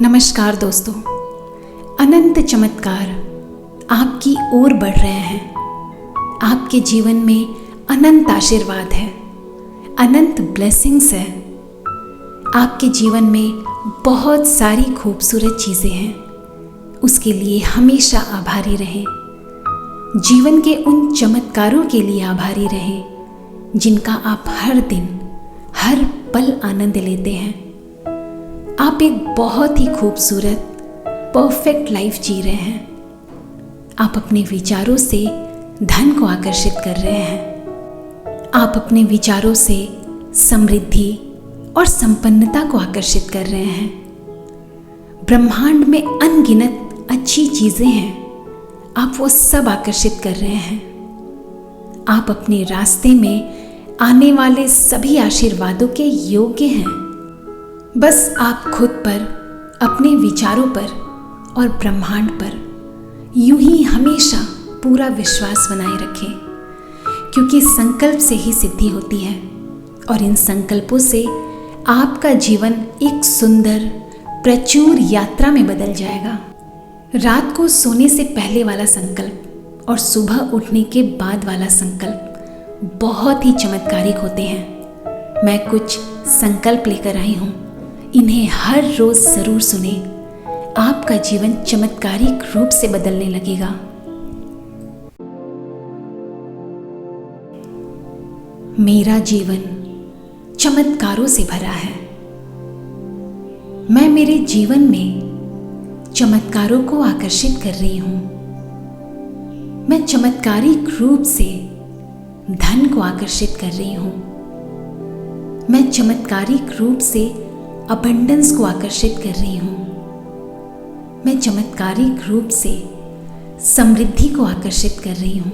नमस्कार दोस्तों, अनंत चमत्कार आपकी ओर बढ़ रहे हैं। आपके जीवन में अनंत आशीर्वाद है, अनंत ब्लेसिंग्स है। आपके जीवन में बहुत सारी खूबसूरत चीज़ें हैं। उसके लिए हमेशा आभारी रहें। जीवन के उन चमत्कारों के लिए आभारी रहें जिनका आप हर दिन हर पल आनंद लेते हैं। आप एक बहुत ही खूबसूरत परफेक्ट लाइफ जी रहे हैं। आप अपने विचारों से धन को आकर्षित कर रहे हैं। आप अपने विचारों से समृद्धि और संपन्नता को आकर्षित कर रहे हैं। ब्रह्मांड में अनगिनत अच्छी चीज़ें हैं, आप वो सब आकर्षित कर रहे हैं। आप अपने रास्ते में आने वाले सभी आशीर्वादों के योग्य हैं। बस आप खुद पर, अपने विचारों पर और ब्रह्मांड पर यूं ही हमेशा पूरा विश्वास बनाए रखें, क्योंकि संकल्प से ही सिद्धि होती है और इन संकल्पों से आपका जीवन एक सुंदर प्रचुर यात्रा में बदल जाएगा। रात को सोने से पहले वाला संकल्प और सुबह उठने के बाद वाला संकल्प बहुत ही चमत्कारिक होते हैं। मैं कुछ संकल्प लेकर आई हूँ, इन्हें हर रोज जरूर सुने। आपका जीवन चमत्कारिक रूप से बदलने लगेगा। मेरा जीवन चमत्कारों से भरा है। मैं मेरे जीवन में चमत्कारों को आकर्षित कर रही हूं। मैं चमत्कारिक रूप से धन को आकर्षित कर रही हूं। मैं चमत्कारिक रूप से अबंडेंस को आकर्षित कर रही हूँ। मैं चमत्कारिक रूप से समृद्धि को आकर्षित कर रही हूँ।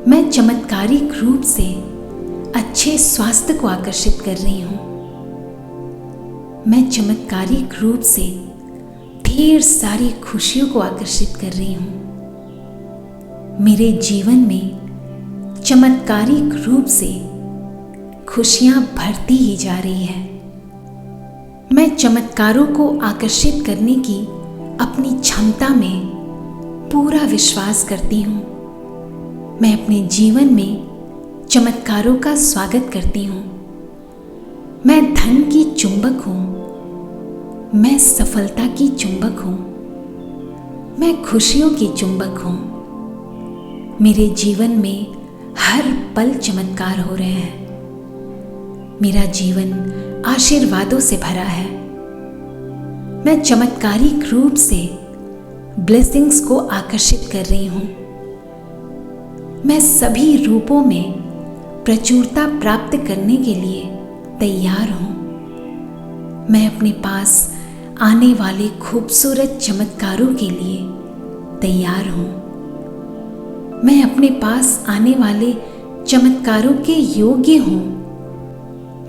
मैं चमत्कारिक रूप से अच्छे स्वास्थ्य को आकर्षित कर रही हूँ। मैं चमत्कारिक रूप से ढेर सारी खुशियों को आकर्षित कर रही हूँ। मेरे जीवन में चमत्कारिक रूप से खुशियाँ बढ़ती ही जा रही है। मैं चमत्कारों को आकर्षित करने की अपनी क्षमता में पूरा विश्वास करती हूँ। मैं अपने जीवन में चमत्कारों का स्वागत करती हूँ। मैं धन की चुंबक हूँ। मैं सफलता की चुंबक हूँ। मैं खुशियों की चुंबक हूँ। मेरे जीवन में हर पल चमत्कार हो रहे हैं। मेरा जीवन आशीर्वादों से भरा है। मैं चमत्कारिक रूप से ब्लेसिंग्स को आकर्षित कर रही हूँ। मैं सभी रूपों में प्रचुरता प्राप्त करने के लिए तैयार हूँ। मैं अपने पास आने वाले खूबसूरत चमत्कारों के लिए तैयार हूँ। मैं अपने पास आने वाले चमत्कारों के योग्य हूँ।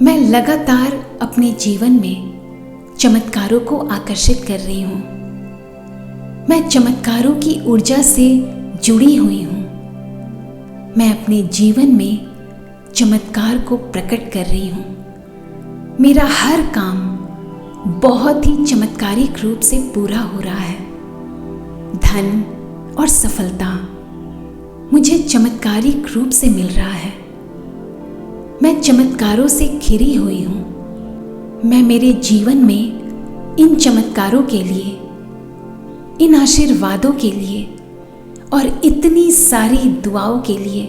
मैं लगातार अपने जीवन में चमत्कारों को आकर्षित कर रही हूँ। मैं चमत्कारों की ऊर्जा से जुड़ी हुई हूँ। मैं अपने जीवन में चमत्कार को प्रकट कर रही हूँ। मेरा हर काम बहुत ही चमत्कारिक रूप से पूरा हो रहा है। धन और सफलता मुझे चमत्कारिक रूप से मिल रहा है। मैं चमत्कारों से घिरी हुई हूँ। मैं मेरे जीवन में इन चमत्कारों के लिए, इन आशीर्वादों के लिए और इतनी सारी दुआओं के लिए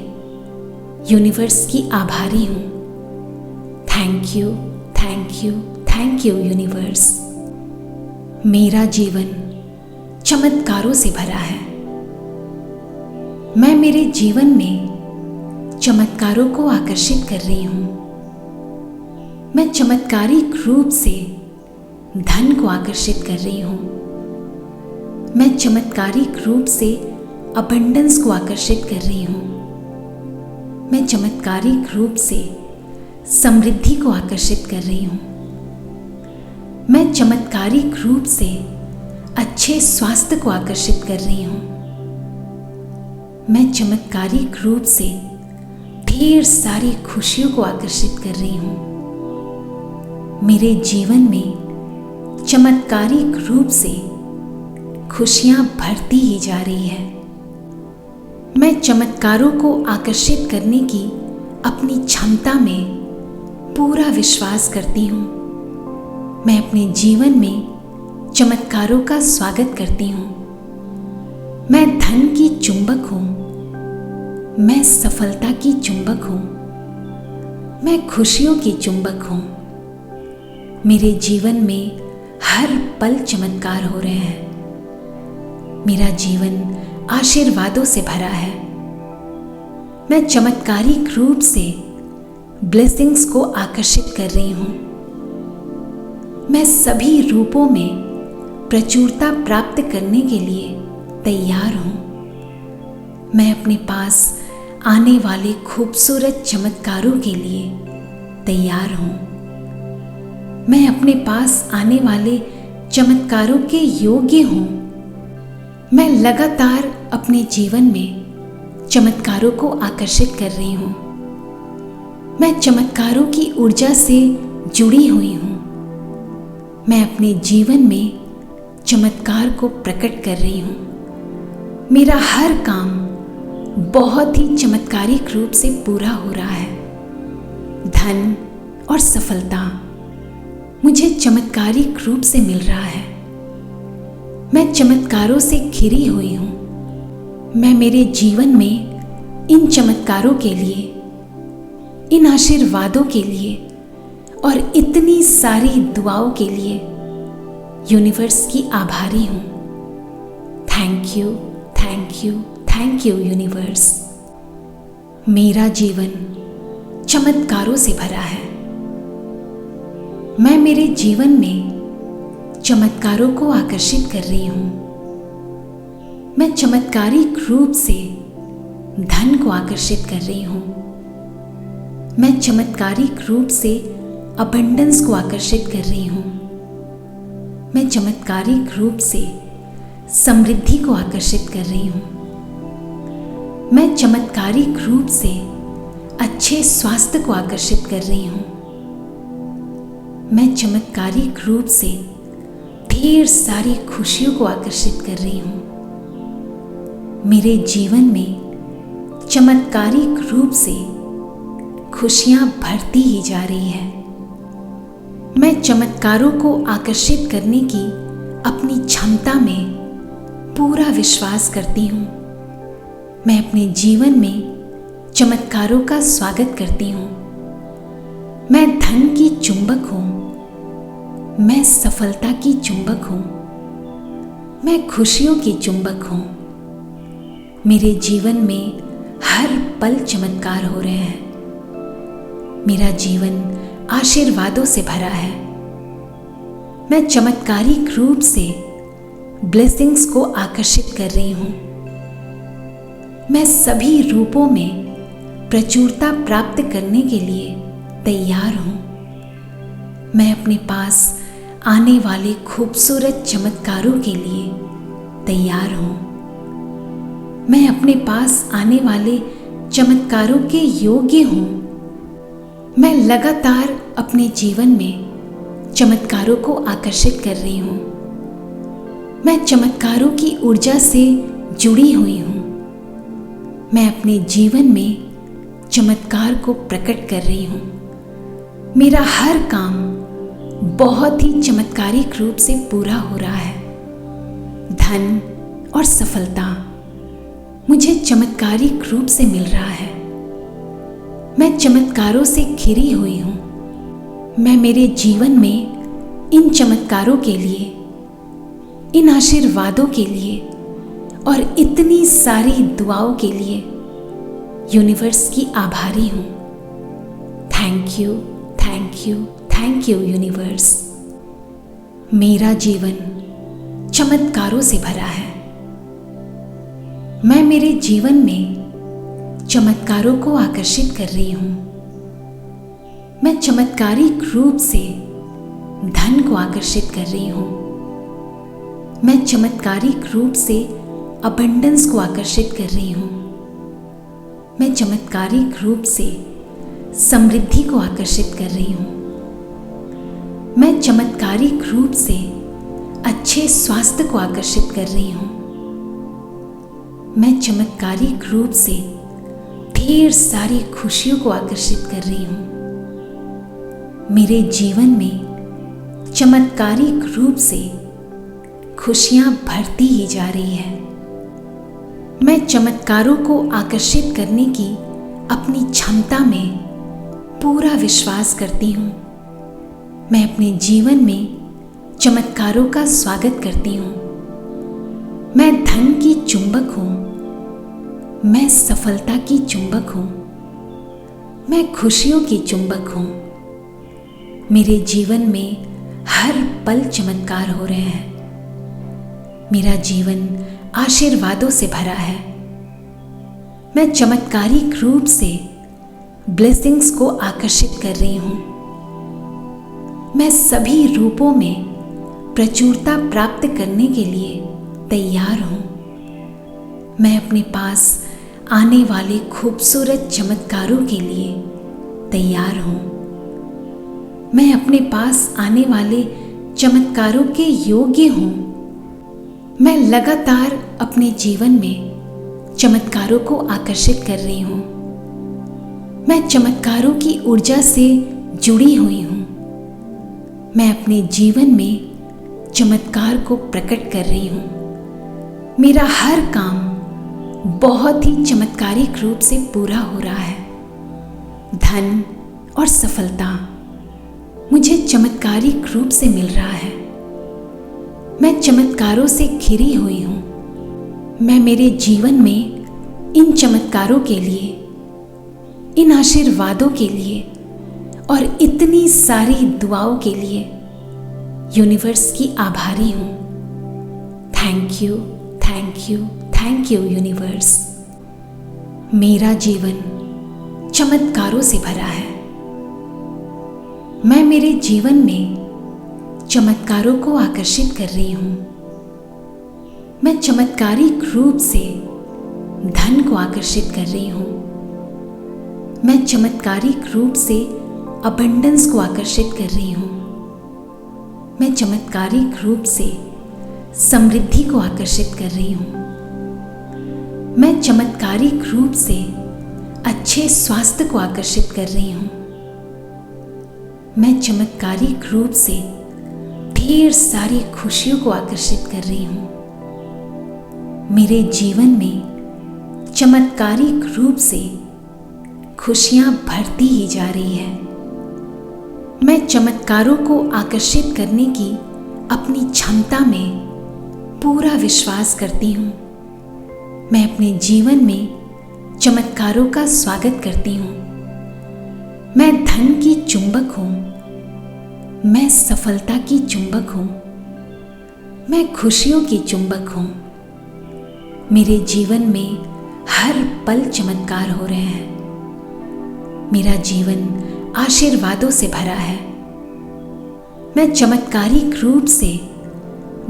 यूनिवर्स की आभारी हूँ। Thank you, thank you, thank you universe. मेरा जीवन चमत्कारों से भरा है। मैं मेरे जीवन में चमत्कारों को आकर्षित कर रही हूँ। मैं चमत्कारिक रूप से धन को आकर्षित कर रही हूँ। मैं चमत्कारिक रूप से अबंडेंस को आकर्षित कर रही हूँ। मैं चमत्कारिक रूप से समृद्धि को आकर्षित कर रही हूँ। मैं चमत्कारिक रूप से अच्छे स्वास्थ्य को आकर्षित कर रही हूँ। मैं चमत्कारिक रूप से ढेर सारी खुशियों को आकर्षित कर रही हूँ। मेरे जीवन में चमत्कारिक रूप से खुशियां भरती ही जा रही है। मैं चमत्कारों को आकर्षित करने की अपनी क्षमता में पूरा विश्वास करती हूँ। मैं अपने जीवन में चमत्कारों का स्वागत करती हूँ। मैं धन की चुंबक हूँ। मैं सफलता की चुंबक हूँ। मैं खुशियों की चुंबक हूँ। मेरे जीवन में हर पल चमत्कार हो रहे हैं। मेरा जीवन आशीर्वादों से भरा है। मैं चमत्कारिक रूप से ब्लेसिंग्स को आकर्षित कर रही हूँ। मैं सभी रूपों में प्रचुरता प्राप्त करने के लिए तैयार हूँ। मैं अपने पास आने वाले खूबसूरत चमत्कारों के लिए तैयार हूँ। मैं अपने पास आने वाले चमत्कारों के योग्य हूँ। मैं लगातार अपने जीवन में चमत्कारों को आकर्षित कर रही हूँ। मैं चमत्कारों की ऊर्जा से जुड़ी हुई हूँ। मैं अपने जीवन में चमत्कार को प्रकट कर रही हूँ। मेरा हर काम बहुत ही चमत्कारिक रूप से पूरा हो रहा है। धन और सफलता मुझे चमत्कारिक रूप से मिल रहा है। मैं चमत्कारों से घिरी हुई हूँ। मैं मेरे जीवन में इन चमत्कारों के लिए, इन आशीर्वादों के लिए और इतनी सारी दुआओं के लिए यूनिवर्स की आभारी हूँ। Thank you, thank you, thank you universe. मेरा जीवन चमत्कारों से भरा है। मैं मेरे जीवन में चमत्कारों को आकर्षित कर रही हूँ। मैं चमत्कारिक रूप से धन को आकर्षित कर रही हूँ। मैं चमत्कारिक रूप से अबंडेंस को आकर्षित कर रही हूँ। मैं चमत्कारिक रूप से समृद्धि को आकर्षित कर रही हूँ। मैं चमत्कारिक रूप से अच्छे स्वास्थ्य को आकर्षित कर रही हूँ। मैं चमत्कारिक रूप से ढेर सारी खुशियों को आकर्षित कर रही हूँ। मेरे जीवन में चमत्कारिक रूप से खुशियाँ भरती ही जा रही है। मैं चमत्कारों को आकर्षित करने की अपनी क्षमता में पूरा विश्वास करती हूँ। मैं अपने जीवन में चमत्कारों का स्वागत करती हूँ। मैं धन की चुंबक हूँ। मैं सफलता की चुंबक हूँ। मैं खुशियों की चुंबक हूँ। मेरे जीवन में हर पल चमत्कार हो रहे हैं। मेरा जीवन आशीर्वादों से भरा है। मैं चमत्कारिक रूप से ब्लेसिंग्स को आकर्षित कर रही हूँ। मैं सभी रूपों में प्रचुरता प्राप्त करने के लिए तैयार हूँ। मैं अपने पास आने वाले खूबसूरत चमत्कारों के लिए तैयार हूँ। मैं अपने पास आने वाले चमत्कारों के योग्य हूँ। मैं लगातार अपने जीवन में चमत्कारों को आकर्षित कर रही हूँ। मैं चमत्कारों की ऊर्जा से जुड़ी हुई हूँ। मैं अपने जीवन में चमत्कार को प्रकट कर रही हूँ। मेरा हर काम बहुत ही चमत्कारिक रूप से पूरा हो रहा है। धन और सफलता मुझे चमत्कारिक रूप से मिल रहा है। मैं चमत्कारों से घिरी हुई हूँ। मैं मेरे जीवन में इन चमत्कारों के लिए, इन आशीर्वादों के लिए और इतनी सारी दुआओं के लिए यूनिवर्स की आभारी हूँ। Thank you, thank you, thank you universe. मेरा जीवन चमत्कारों से भरा है। मैं मेरे जीवन में चमत्कारों को आकर्षित कर रही हूँ। मैं चमत्कारिक रूप से धन को आकर्षित कर रही हूँ। मैं चमत्कारिक रूप से अबंडेंस को आकर्षित कर रही हूँ। मैं चमत्कारिक रूप से समृद्धि को आकर्षित कर रही हूँ। मैं चमत्कारिक रूप से अच्छे स्वास्थ्य को आकर्षित कर रही हूँ। मैं चमत्कारिक रूप से ढेर सारी खुशियों को आकर्षित कर रही हूँ। मेरे जीवन में चमत्कारिक रूप से खुशियाँ बढ़ती ही जा रही है। मैं चमत्कारों को आकर्षित करने की अपनी क्षमता में पूरा विश्वास करती हूँ। मैं अपने जीवन में चमत्कारों का स्वागत करती हूँ। मैं धन की चुंबक हूँ। मैं सफलता की चुंबक हूँ। मैं खुशियों की चुंबक हूँ। मेरे जीवन में हर पल चमत्कार हो रहे हैं। मेरा जीवन आशीर्वादों से भरा है। मैं चमत्कारिक रूप से ब्लेसिंग्स को आकर्षित कर रही हूँ। मैं सभी रूपों में प्रचुरता प्राप्त करने के लिए तैयार हूँ। मैं अपने पास आने वाले खूबसूरत चमत्कारों के लिए तैयार हूँ। मैं अपने पास आने वाले चमत्कारों के योग्य हूँ। मैं लगातार अपने जीवन में चमत्कारों को आकर्षित कर रही हूँ। मैं चमत्कारों की ऊर्जा से जुड़ी हुई हूँ। मैं अपने जीवन में चमत्कार को प्रकट कर रही हूँ। मेरा हर काम बहुत ही चमत्कारिक रूप से पूरा हो रहा है। धन और सफलता मुझे चमत्कारिक रूप से मिल रहा है। मैं चमत्कारों से घिरी हुई हूँ। मैं मेरे जीवन में इन चमत्कारों के लिए, इन आशीर्वादों के लिए और इतनी सारी दुआओं के लिए यूनिवर्स की आभारी हूँ। Thank you, thank you, thank you universe. मेरा जीवन चमत्कारों से भरा है। मैं मेरे जीवन में चमत्कारों को आकर्षित कर रही हूँ। मैं चमत्कारिक रूप से धन को आकर्षित कर रही हूँ। मैं चमत्कारिक रूप से अबंडेंस को आकर्षित कर रही हूँ। मैं चमत्कारिक रूप से समृद्धि को आकर्षित कर रही हूँ। मैं चमत्कारिक रूप से अच्छे स्वास्थ्य को आकर्षित कर रही हूँ। मैं चमत्कारिक रूप से ढेर सारी खुशियों को आकर्षित कर रही हूँ। मेरे जीवन में चमत्कारिक रूप से खुशियाँ बढ़ती ही जा रही है। मैं चमत्कारों को आकर्षित करने की अपनी क्षमता में पूरा विश्वास करती हूँ। मैं अपने जीवन में चमत्कारों का स्वागत करती हूँ। मैं धन की चुंबक हूँ। मैं सफलता की चुंबक हूँ। मैं खुशियों की चुंबक हूँ। मेरे जीवन में हर पल चमत्कार हो रहे हैं। मेरा जीवन आशीर्वादों से भरा है। मैं चमत्कारिक रूप से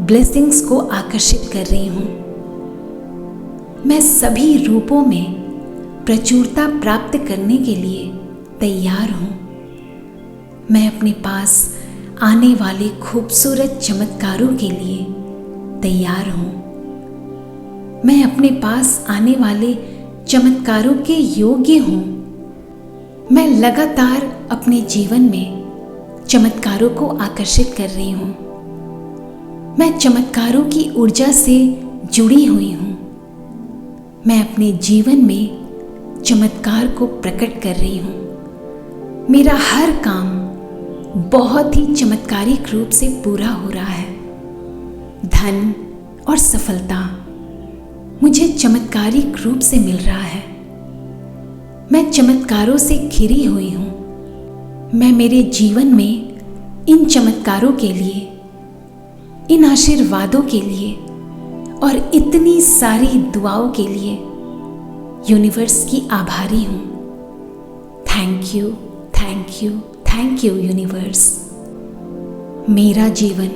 ब्लेसिंग्स को आकर्षित कर रही हूँ। मैं सभी रूपों में प्रचुरता प्राप्त करने के लिए तैयार हूँ। मैं अपने पास आने वाले खूबसूरत चमत्कारों के लिए तैयार हूँ। मैं अपने पास आने वाले चमत्कारों के योग्य हूँ। मैं लगातार अपने जीवन में चमत्कारों को आकर्षित कर रही हूँ। मैं चमत्कारों की ऊर्जा से जुड़ी हुई हूँ। मैं अपने जीवन में चमत्कार को प्रकट कर रही हूँ। मेरा हर काम बहुत ही चमत्कारिक रूप से पूरा हो रहा है। धन और सफलता मुझे चमत्कारिक रूप से मिल रहा है। मैं चमत्कारों से घिरी हुई हूँ। मैं मेरे जीवन में इन चमत्कारों के लिए, इन आशीर्वादों के लिए और इतनी सारी दुआओं के लिए यूनिवर्स की आभारी हूँ। Thank you, thank you, thank you universe. मेरा जीवन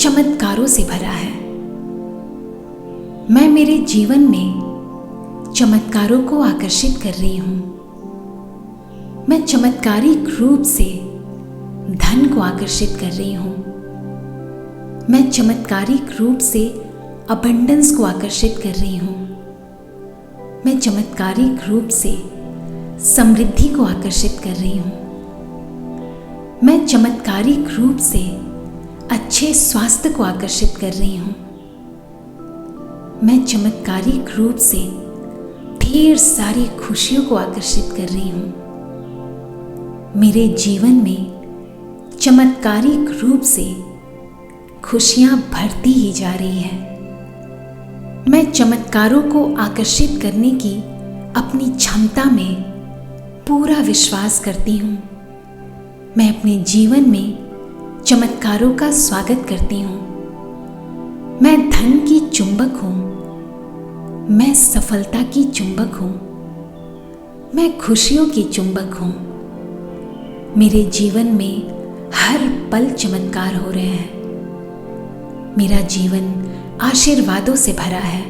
चमत्कारों से भरा है। मैं मेरे जीवन में चमत्कारों को आकर्षित कर रही हूँ। मैं चमत्कारिक रूप से धन को आकर्षित कर रही हूँ। मैं चमत्कारिक रूप से अबंडेंस को आकर्षित कर रही हूँ। मैं चमत्कारिक रूप से समृद्धि को आकर्षित कर रही हूँ। मैं चमत्कारिक रूप से अच्छे स्वास्थ्य को आकर्षित कर रही हूँ। मैं चमत्कारिक रूप से ढेर सारी खुशियों को आकर्षित कर रही हूँ। मेरे जीवन में चमत्कारिक रूप से खुशियाँ बढ़ती ही जा रही है। मैं चमत्कारों को आकर्षित करने की अपनी क्षमता में पूरा विश्वास करती हूँ। मैं अपने जीवन में चमत्कारों का स्वागत करती हूँ। मैं धन की चुंबक हूँ। मैं सफलता की चुंबक हूँ। मैं खुशियों की चुंबक हूँ। मेरे जीवन में हर पल चमत्कार हो रहे हैं। मेरा जीवन आशीर्वादों से भरा है।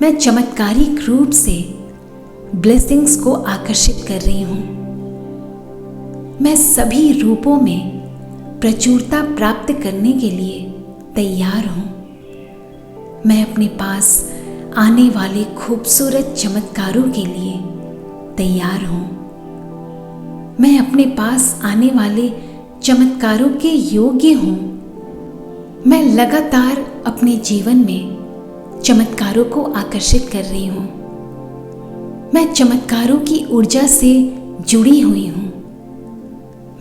मैं चमत्कारिक रूप से ब्लेसिंग्स को आकर्षित कर रही हूँ। मैं सभी रूपों में प्रचुरता प्राप्त करने के लिए तैयार हूँ। मैं अपने पास आने वाले खूबसूरत चमत्कारों के लिए तैयार हूँ। मैं अपने पास आने वाले चमत्कारों के योग्य हूँ। मैं लगातार अपने जीवन में चमत्कारों को आकर्षित कर रही हूँ। मैं चमत्कारों की ऊर्जा से जुड़ी हुई हूँ।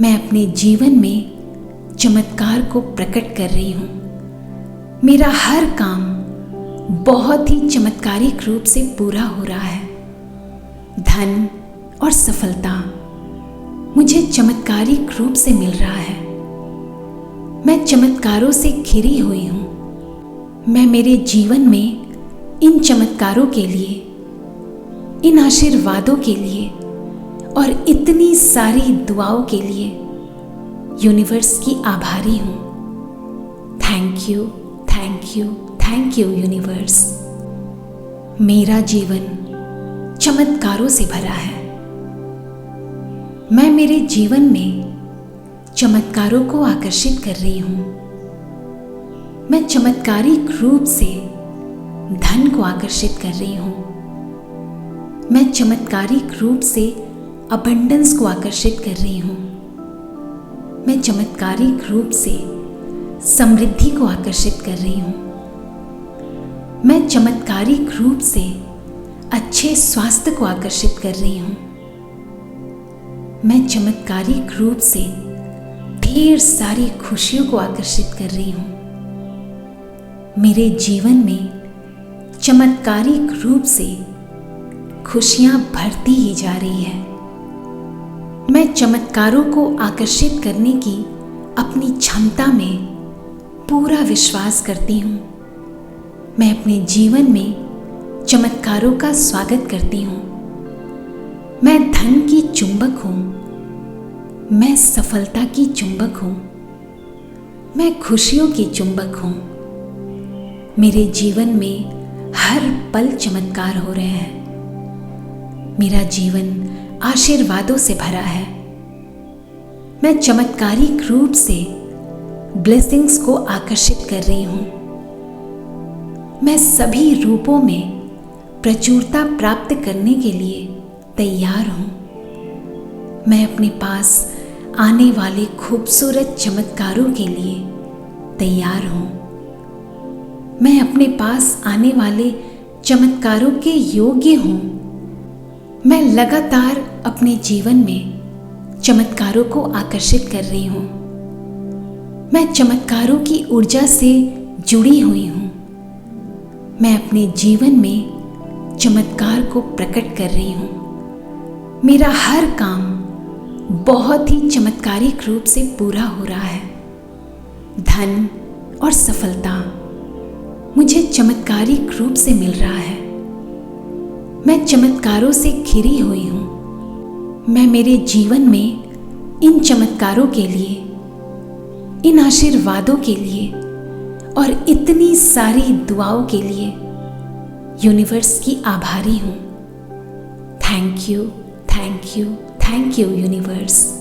मैं अपने जीवन में चमत्कार को प्रकट कर रही हूँ। मेरा हर काम बहुत ही चमत्कारिक रूप से पूरा हो रहा है। धन और सफलता मुझे चमत्कारिक रूप से मिल रहा है। मैं चमत्कारों से घिरी हुई हूँ। मैं मेरे जीवन में इन चमत्कारों के लिए, इन आशीर्वादों के लिए और इतनी सारी दुआओं के लिए यूनिवर्स की आभारी हूँ। Thank you, thank you, thank you universe. मेरा जीवन चमत्कारों से भरा है। मैं मेरे जीवन में चमत्कारों को आकर्षित कर रही हूँ। मैं चमत्कारिक रूप से धन को आकर्षित कर रही हूँ। मैं चमत्कारिक रूप से अबंडेंस को आकर्षित कर रही हूँ। मैं चमत्कारिक रूप से समृद्धि को आकर्षित कर रही हूँ। मैं चमत्कारिक रूप से अच्छे स्वास्थ्य को आकर्षित कर रही हूँ। मैं चमत्कारिक रूप से ढेर सारी खुशियों को आकर्षित कर रही हूँ। मेरे जीवन में चमत्कारिक रूप से खुशियाँ बढ़ती ही जा रही है। मैं चमत्कारों को आकर्षित करने की अपनी क्षमता में पूरा विश्वास करती हूँ। मैं अपने जीवन में चमत्कारों का स्वागत करती हूँ। मैं धन की चुंबक हूँ। मैं सफलता की चुंबक हूँ। मैं खुशियों की चुंबक हूँ। मेरे जीवन में हर पल चमत्कार हो रहे हैं। मेरा जीवन आशीर्वादों से भरा है। मैं चमत्कारिक रूप से ब्लेसिंग्स को आकर्षित कर रही हूँ। मैं सभी रूपों में प्रचुरता प्राप्त करने के लिए तैयार हूँ। मैं अपने पास आने वाले खूबसूरत चमत्कारों के लिए तैयार हूँ। मैं अपने पास आने वाले चमत्कारों के योग्य हूँ। मैं लगातार अपने जीवन में चमत्कारों को आकर्षित कर रही हूँ। मैं चमत्कारों की ऊर्जा से जुड़ी हुई हूँ। मैं अपने जीवन में चमत्कार को प्रकट कर रही हूँ। मेरा हर काम बहुत ही चमत्कारिक रूप से पूरा हो रहा है। धन और सफलता मुझे चमत्कारिक रूप से मिल रहा है। मैं चमत्कारों से घिरी हुई हूँ। मैं मेरे जीवन में इन चमत्कारों के लिए, इन आशीर्वादों के लिए और इतनी सारी दुआओं के लिए यूनिवर्स की आभारी हूँ। Thank you, thank you, thank you universe.